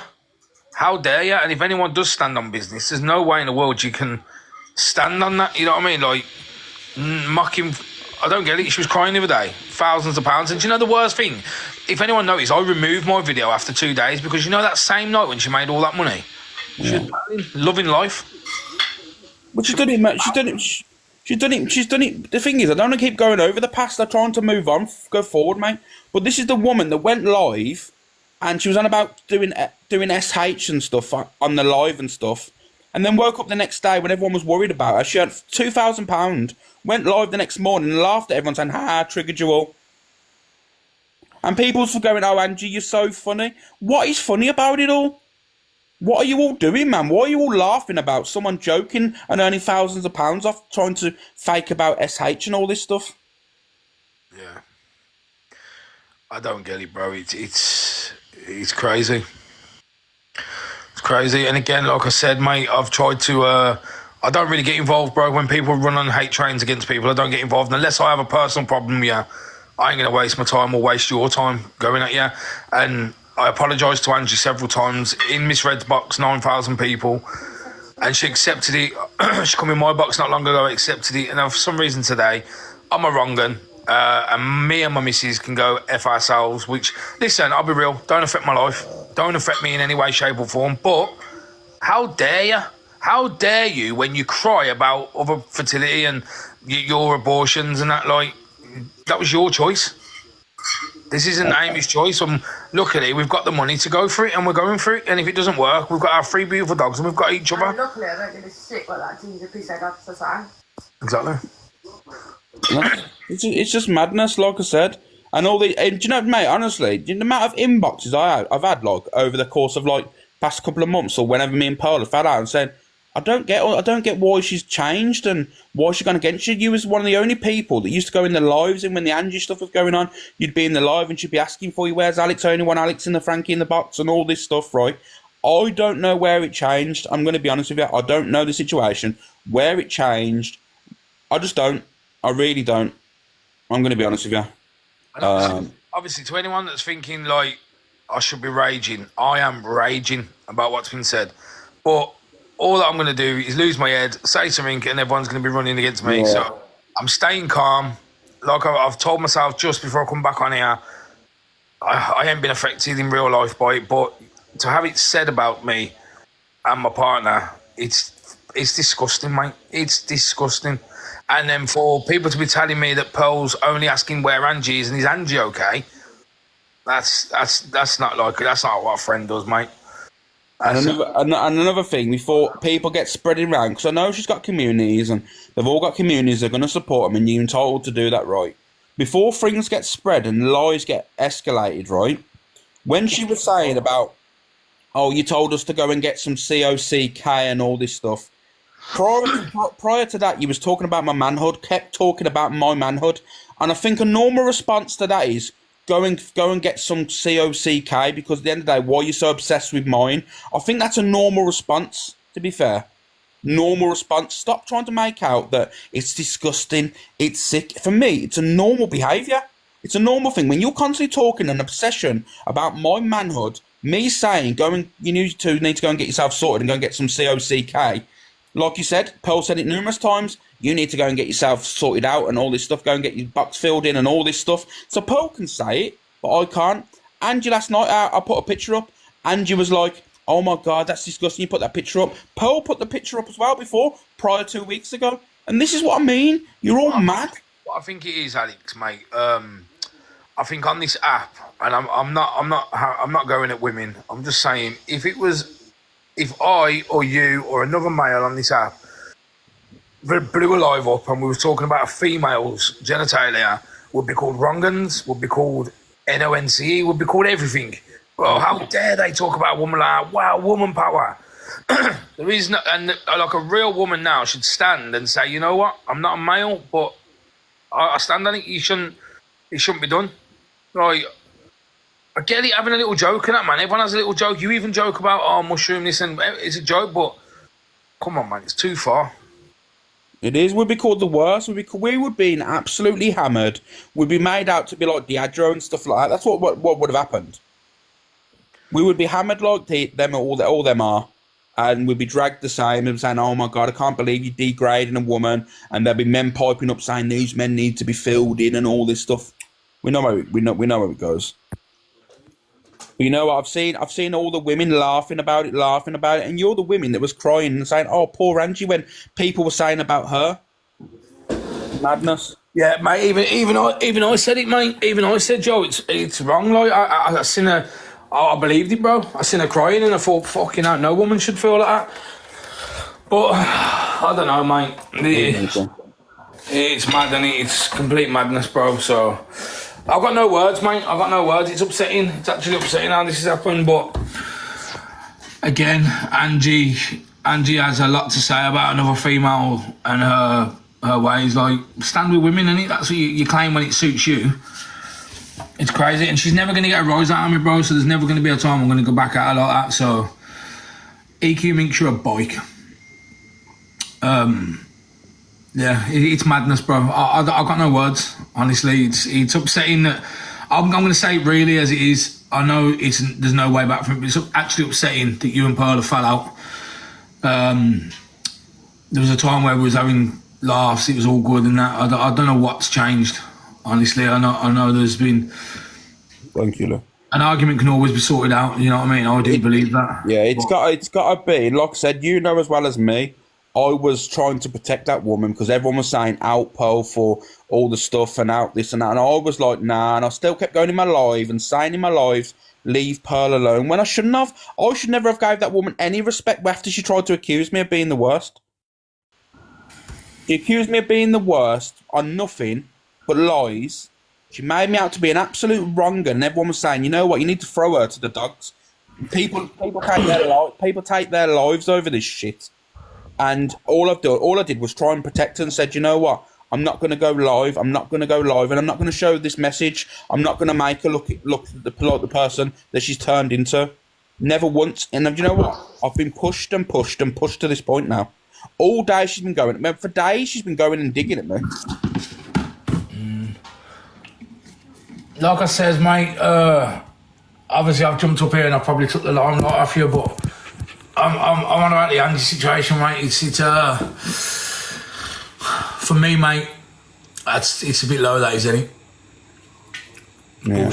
How dare you? And if anyone does stand on business, there's no way in the world you can stand on that. You know what I mean? Like, mocking. I don't get it. She was crying the other day. Thousands of pounds. And do you know the worst thing? If anyone noticed, I removed my video after 2 days because you know that same night when she made all that money? Yeah. She's loving life. But she's done it, mate. She's done it. She's done it. The thing is, I don't want to keep going over the past. I'm trying to move on, go forward, mate. But this is the woman that went live and she was on about doing SH and stuff on the live and stuff. And then woke up the next day when everyone was worried about her. She earned £2,000, went live the next morning and laughed at everyone saying, ha, triggered you all. And people's going, oh, Angie, you're so funny. What is funny about it all? What are you all doing, man? Why are you all laughing about someone joking and earning thousands of pounds off trying to fake about SH and all this stuff? Yeah. I don't get it, bro. It's crazy. It's crazy. And again, like I said, mate, I've tried to... I don't really get involved, bro. When people run on hate trains against people, I don't get involved. Unless I have a personal problem, yeah, I ain't going to waste my time or waste your time going at you. And I apologised to Angie several times in Miss Red's box, 9,000 people. And she accepted it. She come in my box not long ago, accepted it. And for some reason today, I'm a wrong un. And me and my missus can go F ourselves, which, listen, I'll be real, don't affect my life. Don't affect me in any way, shape or form. But how dare you? How dare you when you cry about other fertility and your abortions and that, like, that was your choice. This isn't Amy's choice. Luckily, we've got the money to go for it and we're going for it. And if it doesn't work, we've got our 3 beautiful dogs and we've got each other. And luckily, I don't give a shit what that ginger piece I got to say. Exactly. It's just madness, like I said. And all the... And do you know, mate, honestly, the amount of inboxes I've had, like, over the course of, like, past couple of months or whenever me and Pearl have had out and said, I don't get why she's changed and why she's gone against you. You was one of the only people that used to go in the lives, and when the Angie stuff was going on, you'd be in the live and she'd be asking for you, where's Alex? Only one Alex in the Frankie in the box and all this stuff, right? I don't know where it changed. I'm going to be honest with you. I don't know the situation where it changed. I just don't. I really don't. I'm going to be honest with you. And obviously, to anyone that's thinking like I should be raging, I am raging about what's been said. But all that I'm going to do is lose my head, say something, and everyone's going to be running against me. Yeah. So I'm staying calm. Like I've told myself just before I come back on here, I ain't been affected in real life by it, but to have it said about me and my partner, it's disgusting, mate. It's disgusting. And then for people to be telling me that Pearl's only asking where Angie is and is Angie okay? That's not like that's not what a friend does, mate. And another thing, before people get spreading around, because I know she's got communities, and they've all got communities that are going to support them, and you're entitled to do that, right? Before things get spread and lies get escalated, right? When she was saying about, oh, you told us to go and get some COCK and all this stuff, prior to that, you was talking about my manhood, kept talking about my manhood, and I think a normal response to that is, go and get some COCK, because at the end of the day, why are you so obsessed with mine? I think that's a normal response, to be fair. Normal response. Stop trying to make out that it's disgusting, it's sick. For me, it's a normal behaviour. It's a normal thing. When you're constantly talking an obsession about my manhood, me saying, you need to go and get yourself sorted and go and get some COCK. Like you said, Pearl said it numerous times, you need to go and get yourself sorted out and all this stuff, go and get your box filled in and all this stuff. So Pearl can say it, but I can't. Angie last night, I put a picture up. Angie was like, oh my God, that's disgusting, you put that picture up. Pearl put the picture up as well prior 2 weeks ago. And this is what I mean. You're all mad. What I think it is, Alex, mate, I think on this app, and I'm not going at women, I'm just saying, if I or you or another male on this app blew a live up and we were talking about a female's genitalia, would be called wrongans, would be called NONCE, would be called everything. Well, how dare they talk about a woman like that? Wow, woman power. There is no, and like a real woman now should stand and say, you know what, I'm not a male, but I stand on it. It shouldn't be done. Like, I get it, having a little joke and that, man. Everyone has a little joke. You even joke about, oh, mushroom this, and it's a joke, but come on, man, it's too far. It is. We'd be called the worst. We would be absolutely hammered. We'd be made out to be like Diageo and stuff like that. That's what would have happened. We would be hammered like them, all them are, and we'd be dragged the same and saying, oh my God, I can't believe you're degrading a woman, and there'd be men piping up saying these men need to be filled in and all this stuff. We know where it goes. But you know what? I've seen all the women laughing about it, and you're the women that was crying and saying, "Oh, poor Angie," when people were saying about her. Madness. Yeah, mate. Even I said it, mate. Even I said, Joe, it's wrong. Like I seen her. I believed it, bro. I seen her crying, and I thought, fucking hell, no woman should feel like that. But I don't know, mate. It's mad, and it's complete madness, bro. So. I've got no words, mate. I've got no words. It's upsetting. It's actually upsetting how this has happened. But again, Angie has a lot to say about another female and her ways. Like, stand with women, innit? That's what you claim when it suits you. It's crazy. And she's never going to get a rise out of me, bro. So there's never going to be a time I'm going to go back at her like that. So EQ makes you a bike. Yeah, it's madness, bro. I got no words. Honestly, it's upsetting that I'm going to say it really as it is. I know there's no way back from it, but it's actually upsetting that you and Pearl have fell out. There was a time where we was having laughs. It was all good and that. I don't know what's changed. Honestly, I know there's been. Thank you, Lou. An argument can always be sorted out. You know what I mean? I do believe that. Yeah, it's got to be. Like I said, you know as well as me. I was trying to protect that woman because everyone was saying out Pearl for all the stuff and out this and that. And I was like, nah. And I still kept going in my live and saying in my lives, leave Pearl alone. When I shouldn't have. I should never have gave that woman any respect after she tried to accuse me of being the worst. She accused me of being the worst on nothing but lies. She made me out to be an absolute wronger. And everyone was saying, you know what, you need to throw her to the dogs. People take their lives over this shit. And all I did was try and protect her and said, you know what? I'm not going to go live. And I'm not going to show this message. I'm not going to make her look like the person that she's turned into. Never once. And do you know what? I've been pushed and pushed and pushed to this point now. All day she's been going. For days she's been going and digging at me. Like I says, mate, obviously I've jumped up here and I probably took the limelight off you, but I'm on about the Andy situation, mate. It's for me, mate, it's a bit low, that is, isn't it? Yeah.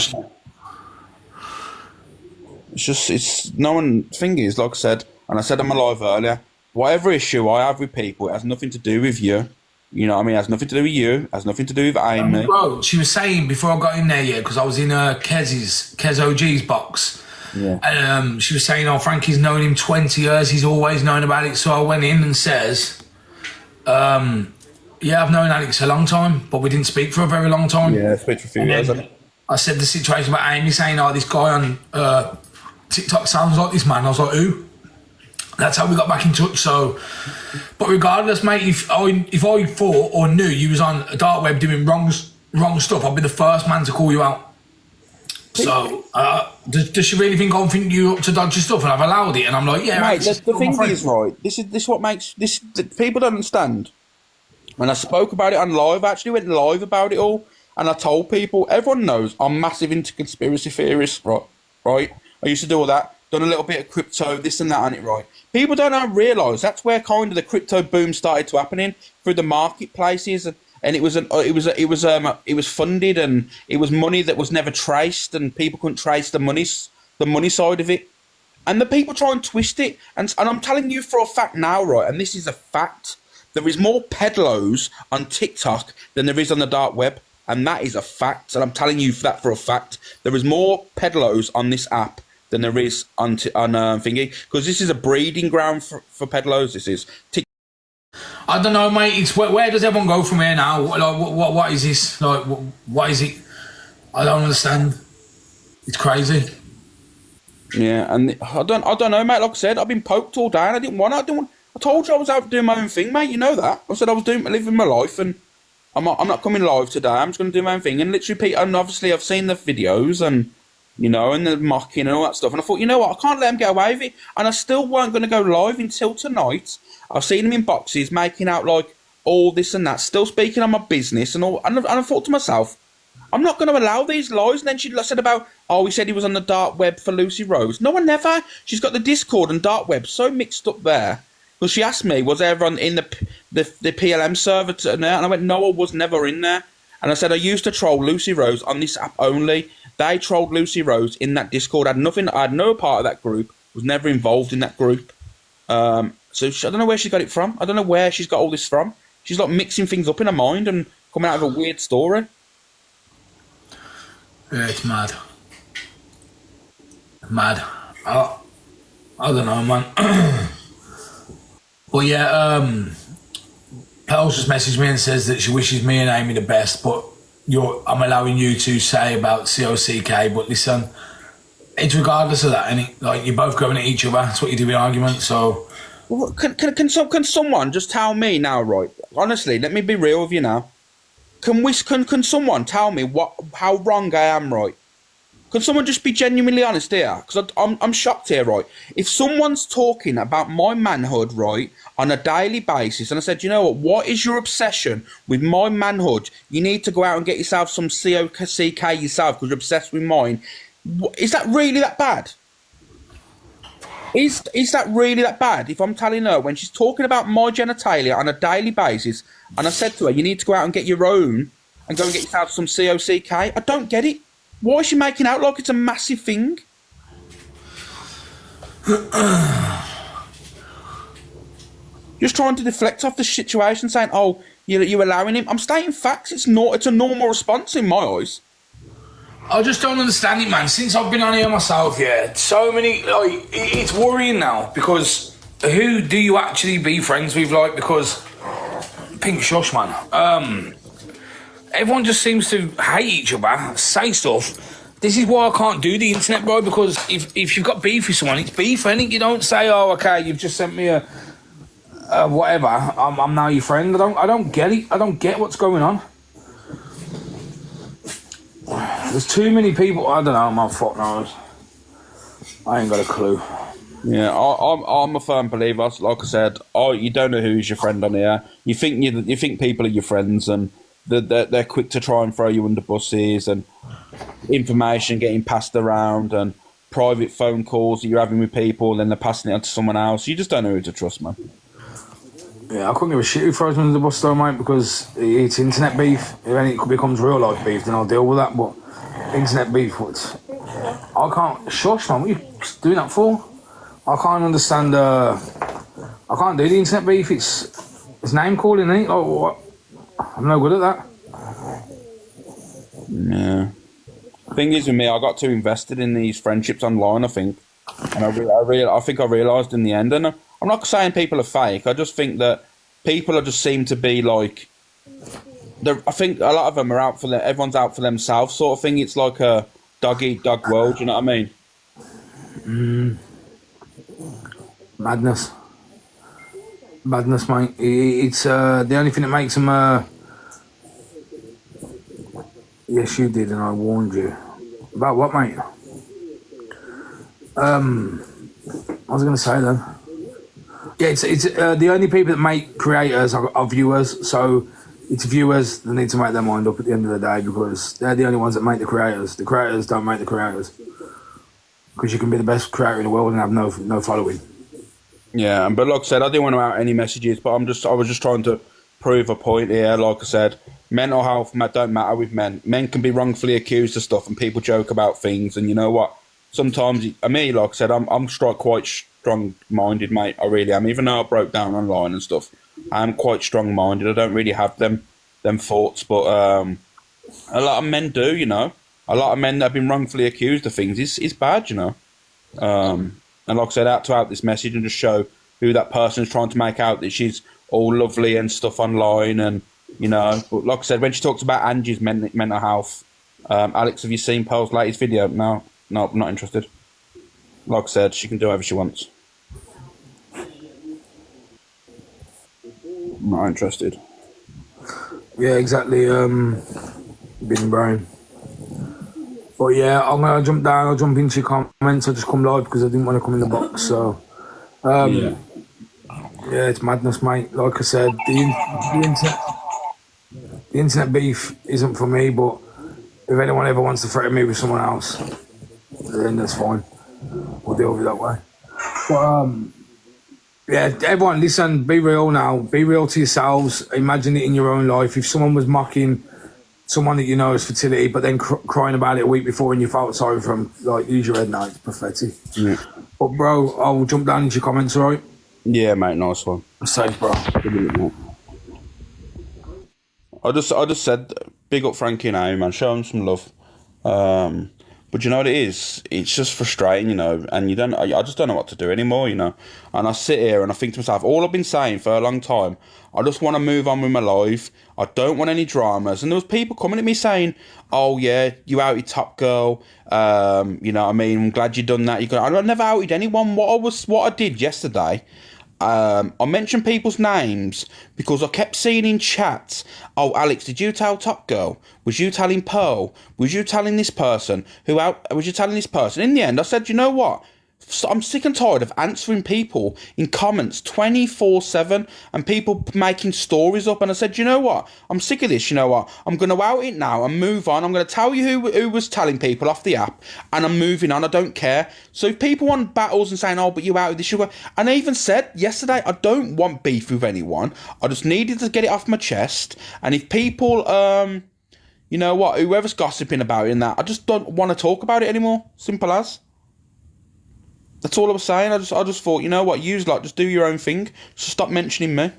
It's no one. Thing is, like I said, and I said on my live earlier, whatever issue I have with people, it has nothing to do with you. You know what I mean? It has nothing to do with you. It has nothing to do with Amy. Bro, she was saying before I got in there, yeah, because I was in Kez OG's box. Yeah. And she was saying, oh, Frankie's known him 20 years. He's always known about it. So I went in and says, yeah, I've known Alex a long time, but we didn't speak for a very long time. Yeah, speak for a few years. I said the situation about Amy saying, oh, this guy on TikTok sounds like this man. I was like, who? That's how we got back in touch. So, but regardless, mate, if I thought or knew you was on a dark web doing wrong stuff, I'd be the first man to call you out. So, does she really think I'm thinking you up to dodgy stuff? And I've allowed it, and I'm like, yeah. Mate, the thing is, right, this is what makes this. People don't understand. When I spoke about it on live, I actually went live about it all, and I told people, everyone knows I'm massive into conspiracy theories, right? I used to do all that, done a little bit of crypto, this and that on it, right? People don't realise that's where kind of the crypto boom started to happening through the marketplaces, and it was funded, and it was money that was never traced, and people couldn't trace the money side of it, and the people try and twist it, and I'm telling you for a fact now, right? And this is a fact. There is more peddlers on TikTok than there is on the dark web, and that is a fact. And I'm telling you that for a fact. There is more peddlers on this app than there is on thingy, because this is a breeding ground for peddlers. This is. I don't know, mate. It's where does everyone go from here now? Like, what is this? Like, what is it? I don't understand. It's crazy. Yeah, and I don't know, mate. Like I said, I've been poked all day, and I didn't want. I told you I was out doing my own thing, mate. You know that. I said I was living my life, and I'm not coming live today. I'm just going to do my own thing, and literally, and obviously, I've seen the videos, and you know, and the mocking and all that stuff, and I thought, you know what, I can't let them get away with it, and I still weren't going to go live until tonight. I've seen them in boxes, making out like all this and that, still speaking on my business and all, and I thought to myself, I'm not going to allow these lies. And then she said about, oh, he said he was on the dark web for Lucy Rose. No, I never. She's got the Discord and dark web so mixed up there. Because she asked me, was everyone in the PLM server there? And I went, no, I was never in there. And I said, I used to troll Lucy Rose on this app only. They trolled Lucy Rose in that Discord. I had no part of that group. Was never involved in that group. So I don't know where she got it from. I don't know where she's got all this from. She's like mixing things up in her mind and coming out of a weird story. Yeah, it's mad. Mad. I don't know, man. Well, yeah, Pearl's just messaged me and says that she wishes me and Amy the best, but I'm allowing you to say about COCK, but listen, it's regardless of that, and like you're both going at each other. That's what you do in arguments. So, well, can someone just tell me now, right? Honestly, let me be real with you now. Can someone tell me how wrong I am, right? Can someone just be genuinely honest here? Because I'm shocked here, right? If someone's talking about my manhood, right, on a daily basis, and I said, you know what is your obsession with my manhood? You need to go out and get yourself some COCK yourself because you're obsessed with mine. Is that really that bad? Is that really that bad? If I'm telling her, when she's talking about my genitalia on a daily basis, and I said to her, you need to go out and get your own and go and get yourself some COCK, I don't get it. Why is she making out like it's a massive thing? Just trying to deflect off the situation, saying, oh, you're allowing him. I'm stating facts. It's a normal response in my eyes. I just don't understand it, man. Since I've been on here myself, yeah, so many, like, it's worrying now, because who do you actually be friends with, like, because, pink shush, man, everyone just seems to hate each other, say stuff. This is why I can't do the internet, bro, because if you've got beef with someone, it's beef, innit? You don't say, oh, okay, you've just sent me a whatever, I'm now your friend. I don't get it. I don't get what's going on. There's too many people. I don't know. My fuck knows. I ain't got a clue. Yeah, I'm a firm believer. Like I said, you don't know who's your friend on here. You think people are your friends, and they're quick to try and throw you under buses, and information getting passed around, and private phone calls that you're having with people, and then they're passing it on to someone else. You just don't know who to trust, man. Yeah, I couldn't give a shit who throws me under the bus though, mate, because it's internet beef. If any it becomes real life beef, then I'll deal with that. But internet beef, I can't. Shush, man. What are you doing that for? I can't understand. I can't do the internet beef. It's name calling, ain't it? Like what? I'm no good at that. Yeah. Thing is with me, I got too invested in these friendships online, I think, and I think I realised in the end. And I'm not saying people are fake. I just think that people just seem to be like. I think a lot of them are out for everyone's out for themselves, sort of thing. It's like a dog eat dog world. You know what I mean? Madness, mate. It's the only thing that makes them. Yes, you did, and I warned you. About what, mate? I was going to say then. Yeah, it's the only people that make creators are viewers. So it's viewers that need to make their mind up at the end of the day, because they're the only ones that make the creators. The creators don't make the creators, because you can be the best creator in the world and have no following. Yeah, but like I said, I didn't want to out any messages, but I was just trying to prove a point here. Like I said, mental health don't matter with men. Men can be wrongfully accused of stuff, and people joke about things. And you know what? Sometimes, me, like I said, I'm quite strong-minded, mate. I really am. Even though I broke down online and stuff, I'm quite strong-minded. I don't really have them thoughts, but a lot of men do. You know, a lot of men that have been wrongfully accused of things is bad. You know. And like I said, out this message and just show who that person is trying to make out that she's all lovely and stuff online. And, you know, but like I said, when she talks about Angie's mental health, Alex, have you seen Pearl's latest video? No, I'm not interested. Like I said, she can do whatever she wants. I'm not interested. Yeah, exactly. Big brain. But yeah, I'm gonna jump down. I'll jump into your comments. I just come live because I didn't want to come in the box. So, yeah, it's madness, mate. Like I said, the internet beef isn't for me. But if anyone ever wants to threaten me with someone else, then that's fine. We'll deal with it that way. But yeah, everyone, listen. Be real now. Be real to yourselves. Imagine it in your own life. If someone was mocking someone that you know is fertility, but then crying about it a week before and you felt sorry for them, like, use your head now. It's pathetic. Yeah. But bro, I'll jump down into your comments, alright? Yeah, mate, nice one. Safe, bro. I just said, big up Frankie now, man. Show him some love. But you know what it is? It's just frustrating, you know, and I just don't know what to do anymore, you know. And I sit here and I think to myself, all I've been saying for a long time, I just want to move on with my life. I don't want any dramas. And there was people coming at me saying, oh yeah, you outed Top Girl. You know what I mean? I'm glad you done that. I never outed anyone. What I did yesterday, I mentioned people's names because I kept seeing in chats, oh, Alex, did you tell Top Girl? Was you telling Pearl? Was you telling this person? Was you telling this person? In the end, I said, you know what? I'm sick and tired of answering people in comments 24/7 and people making stories up. And I said, you know what? I'm sick of this. You know what? I'm going to out it now and move on. I'm going to tell you who was telling people off the app, and I'm moving on. I don't care. So if people want battles and saying, oh, but you outed this, and I even said yesterday, I don't want beef with anyone. I just needed to get it off my chest. And if people, you know what, whoever's gossiping about it and that, I just don't want to talk about it anymore. Simple as. That's all I was saying. I just thought, you know what, just do your own thing. So stop mentioning me.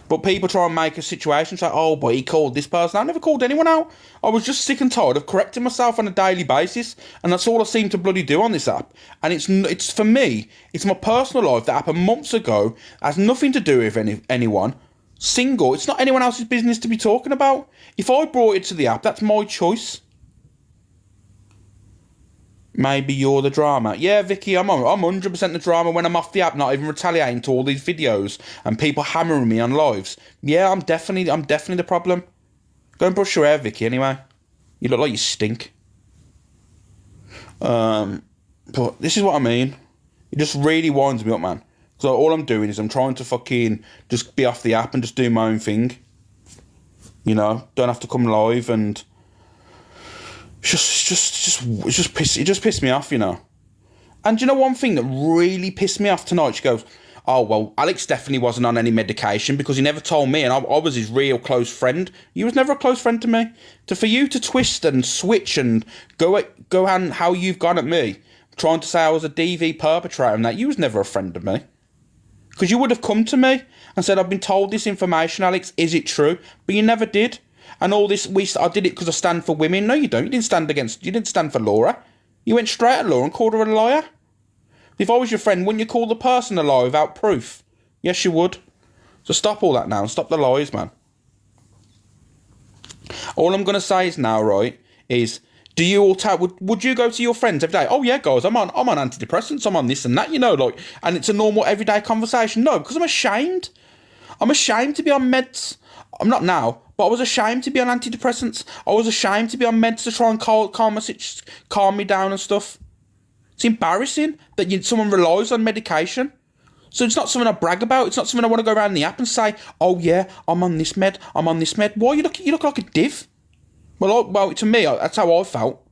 But people try and make a situation say, oh, but he called this person. I never called anyone out. I was just sick and tired of correcting myself on a daily basis, and that's all I seem to bloody do on this app. And it's for me, it's my personal life that happened months ago. It has nothing to do with anyone. Single. It's not anyone else's business to be talking about. If I brought it to the app, that's my choice. Maybe you're the drama. Yeah, Vicky, I'm 100% the drama when I'm off the app, not even retaliating to all these videos and people hammering me on lives. Yeah, I'm definitely the problem. Go and brush your hair, Vicky, anyway. You look like you stink. But this is what I mean. It just really winds me up, man. So all I'm doing is I'm trying to fucking just be off the app and just do my own thing. You know, don't have to come live, and it just pissed me off, you know. And you know one thing that really pissed me off tonight? She goes, "Oh well, Alex definitely wasn't on any medication because he never told me, and I was his real close friend. You was never a close friend to me. For you to twist and switch and go on how you've gone at me, trying to say I was a DV perpetrator and that, you was never a friend of me. Because you would have come to me and said, I've been told this information, Alex, is it true? But you never did. And all this, I did it because I stand for women. No, you don't. You didn't stand for Laura. You went straight at Laura and called her a liar. If I was your friend, wouldn't you call the person a liar without proof? Yes, you would. So stop all that now and stop the lies, man. All I'm going to say is now, right, is... Do you all would you go to your friends every day? Oh yeah, guys, I'm on antidepressants, I'm on this and that, you know, like, and it's a normal everyday conversation. No, because I'm ashamed. I'm ashamed to be on meds. I'm not now, but I was ashamed to be on antidepressants. I was ashamed to be on meds to try and calm me down and stuff. It's embarrassing that someone relies on medication. So it's not something I brag about. It's not something I want to go around the app and say, oh yeah, I'm on this med. Why you look like a div? Well, to me, that's how I felt.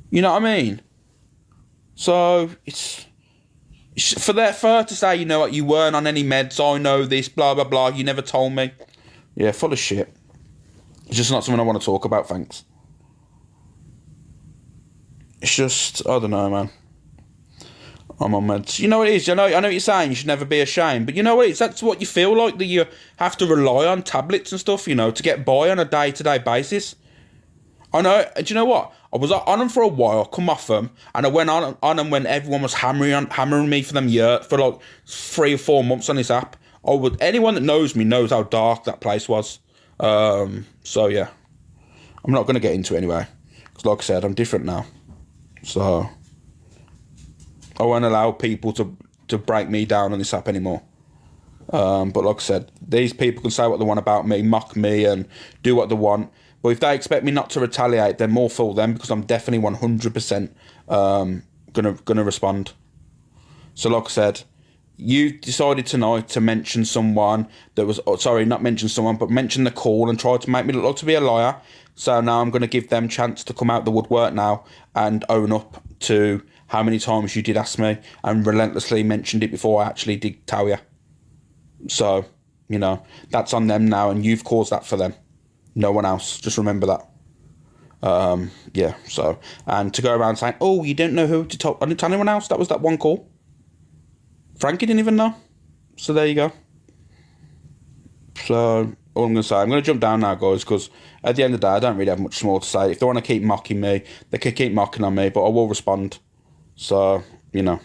You know what I mean? So, it's for her to say, you know what, you weren't on any meds, I know this, blah, blah, blah, you never told me. Yeah, full of shit. It's just not something I want to talk about, thanks. It's just, I don't know, man. I'm on meds. You know what it is? I know what you're saying, you should never be ashamed. But you know what it is? That's what you feel like, that you have to rely on tablets and stuff, you know, to get by on a day-to-day basis. I know, do you know what? I was on them for a while, come off them, and I went on them when everyone was hammering me for like 3 or 4 months on this app. Anyone that knows me knows how dark that place was. So yeah. I'm not going to get into it anyway. Because like I said, I'm different now. So... I won't allow people to break me down on this app anymore. But like I said, these people can say what they want about me, mock me and do what they want. But if they expect me not to retaliate, then more fool them, because I'm definitely 100% gonna respond. So like I said, you decided tonight to mention someone that was... not mention someone, but mention the call and try to make me look like to be a liar. So now I'm going to give them chance to come out the woodwork now and own up to... how many times you did ask me and relentlessly mentioned it before I actually did tell you. So, you know, that's on them now, and you've caused that for them. No one else. Just remember that. Yeah, so. And to go around saying, oh, you don't know who to tell. I didn't tell anyone else. That was that one call. Frankie didn't even know. So there you go. So, all I'm going to say, I'm going to jump down now, guys, because at the end of the day, I don't really have much more to say. If they want to keep mocking me, they can keep mocking on me, but I will respond. So, you know.